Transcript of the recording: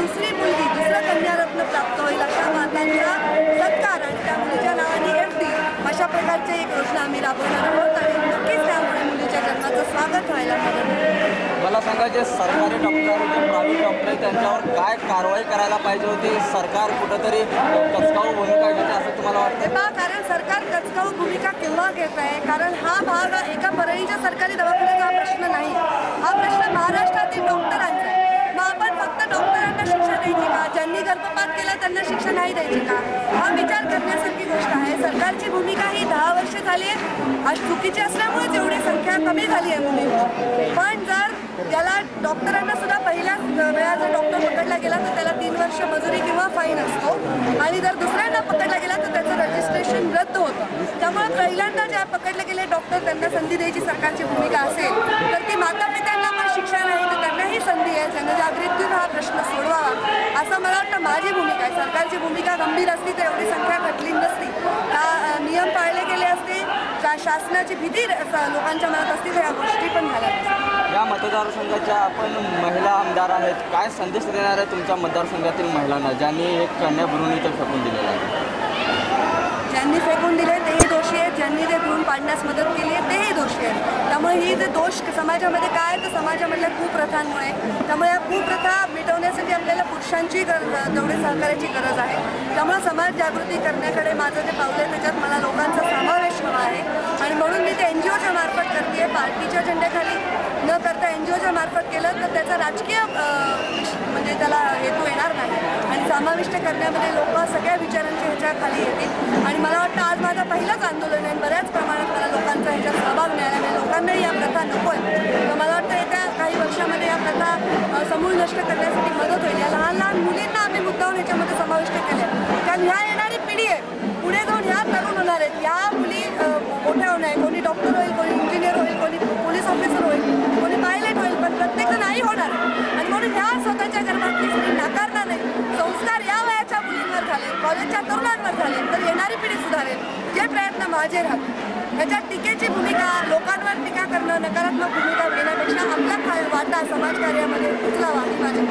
दुसरी मुलगी दुसरा कन्यारत्न प्राप्त होईल अशा मातांचा सत्कार आणि त्या मुलीच्या नावाने FD अशा प्रकारची एक योजना आम्ही राबवणार आहोत आणि नक्कीच त्यामुळे मुलीच्या जन्माचं स्वागत व्हायला मदत. मला सांगा, जे सरकारी डॉक्टर जे प्रायव्हेट डॉक्टर आहेत त्यांच्यावर काय कारवाई करायला पाहिजे होती? सरकार कुठंतरी कचकाऊ भूमिका घेते असं तुम्हाला वाटतं? कारण सरकार कचकाऊ भूमिका केव्हा घेत आहे? कारण हा भाग एका परळीच्या सरकारी दवाखान्याचा हा प्रश्न नाही, हा प्रश्न महाराष्ट्रातील डॉक्टरांचा आहे. मग आपण फक्त डॉक्टरांना शिक्षा द्यायची का? ज्यांनी गर्भपात केला त्यांना शिक्षा नाही द्यायची का? हा विचार करण्यासारखी गोष्ट आहे. सरकारची भूमिका ही 10 वर्ष झाली आहे आज चुकीची असल्यामुळेच एवढी संख्या कमी झाली आहे मुलींची. पण जर त्याला डॉक्टरांना सुद्धा पहिल्याच वेळा जर डॉक्टर पकडला गेला तर त्याला 3 वर्ष मजुरी किंवा फाईन असतो आणि जर दुसऱ्यांदा पकडला गेला तर त्याचं रजिस्ट्रेशन रद्द होतं. त्यामुळे पहिल्यांदा ज्या पकडले गेले डॉक्टर त्यांना संधी द्यायची सरकारची भूमिका असेल तर ती माता पित्यांना पण शिक्षा नाही तर त्यांनाही संधी आहे. जनजागृतीतून हा प्रश्न सोडवावा असं मला वाटतं माझी भूमिका आहे. सरकारची भूमिका गंभीर असती तर एवढी संख्या घटली नसती, नियम पाळले गेले असते, शासनाची भीती लोकांच्या मनात असती तर या गोष्टी पण झाल्या नसतील. या मतदारसंघाच्या आपण महिला आमदार आहेत, काय संदेश देणार आहे तुमच्या मतदारसंघातील महिलांना ज्यांनी एक कन्या भ्रूण इथं फेकून दिलेलं आहे? ज्यांनी फेकून दिले तेही दोषी आहेत, ज्यांनी ते भ्रूण पाडण्यास मदत केली आहे तेही दोषी आहेत. त्यामुळे ही जे दोष समाजामध्ये काय तर समाजामधल्या कुप्रथांमुळे, त्यामुळे या कुप्रथा मिटवण्यासाठी आपल्याला पुरुषांची तेवढी सहकार्याची गरज आहे. त्यामुळे समाज जागृती करण्याकडे माझं जे पावलं आहे त्याच्यात मला लोकांचा समावेश हवा आहे आणि म्हणून मी ते NGOच्या मार्फत करते. पार्टीच्या झेंड्याखाली न करता NGOच्या मार्फत केलं तर त्याचा राजकीय म्हणजे त्याला हेतू येणार नाही आणि समाविष्ट करण्यामध्ये लोक सगळ्या विचारांच्या ह्याच्याखाली येतील. आणि मला वाटतं आज माझं पहिलंच आंदोलन आहे, बऱ्याच प्रमाणात मला लोकांचा ह्याच्यात सहभाग मिळाला आहे. लोकांनाही या प्रथा नको आहे, तर मला वाटतं येत्या काही वर्षामध्ये या प्रथा समूळ नष्ट करण्यासाठी मदत होईल. या लहान लहान मुलींना आम्ही मुद्दाम ह्याच्यामध्ये समाविष्ट केले कारण ह्या येणारी पिढी आहे, पुढे जाऊन ह्या तरुण होणार आहेत. या मुली मोठ्या होणार आहे, कोणी डॉक्टर होईल, कोणी इंजिनियर होईल, कोणी पोलीस ऑफिसर होईल, कोणी पायलट होईल, पण प्रत्येकजण नाही होणार आणि म्हणून ह्या स्वतःच्या गर्भातली स्त्री नाकारणार नाही. संस्कार या वयाच्या मुलींवर झाले, कॉलेजच्या तरुणांवर झाले तर येणारी पिढी सुधारेल. जे प्रयत्न माझे राहतील त्याच्यात टीकेची भूमिका, लोकांवर टीका करणं, नकारात्मक भूमिका घेण्यापेक्षा आपला वाटा समाजकार्यामध्ये उचलावा ही माझी